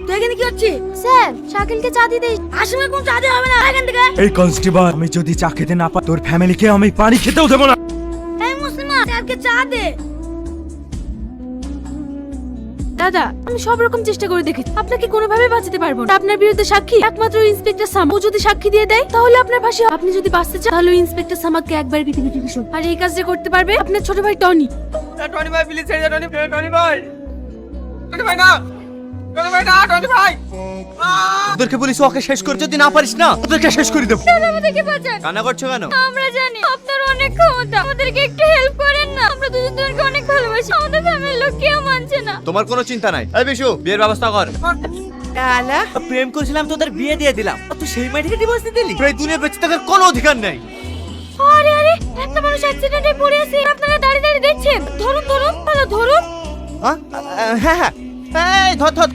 তুই এখানে কি হচ্ছিস? স্যার শাকিলকে চা দিতে। আসলে কোন চা দিয়ে হবে না এখান থেকে। এই কনস্টেবল, আমি যদি চা খেতে না পাই তোর ফ্যামিলিকে আমি পানি খেতেও দেবো না। এই মুসলিমা, স্যারকে চা দে। দাদা আমি সব রকম চেষ্টা করে দেখেছি, আপনাকে কোনোভাবে বাঁচাতে পারবো না। আপনার বিরুদ্ধে সাক্ষী একমাত্র ইন্সপেক্টর সাম। ও যদি সাক্ষী দিয়ে দেয় তাহলে আপনার ফাঁসি। আপনি যদি বাঁচতে চান তাহলে ইন্সপেক্টর সামাদকে একবার পৃথিবীতে ভীষণ। আর এই কাজটা করতে পারবে আপনার ছোট ভাই টনি। টনি ভাই প্লিজ ছেড়ে দাও। টনি ভাই, টনি ভাই না, টনি ভাই না, টনি ভাই। তোদেরকে বলিস ওকে শেষ করে যদি না পারিস না তোদেরকে শেষ করে দেবো। আমাদেরকে বাঁচান। কান্না করছো কেন? আমরা জানি আপনার অনেক ক্ষমতা, আমাদেরকে একটু হেল্প করেন না। আমরা দুজন দুজনকে অনেক ভালোবাসি, আমাদের ফ্যামিলির লোক কেউ মানছে না। তোমার কোনো চিন্তা নাই। এই বিশু, বিয়ের ব্যবস্থা কর। আলা প্রেম করেছিলাম, তোদের বিয়ে দিয়ে দিলাম, তুই সেই মেয়েটাকে ডিভোর্স দিয়ে দিলি? এই দুনিয়া বেঁচে থাকার কোনো অধিকার নেই। আরে আরে একটা মানুষ অ্যাক্সিডেন্টে পড়ে আছে, আপনারা দাঁড়িয়ে দাঁড়িয়ে দেখছেন। ধরুন ধরুন, ভালো ধরুন। হ্যাঁ হ্যাঁ, এই ধর ধর।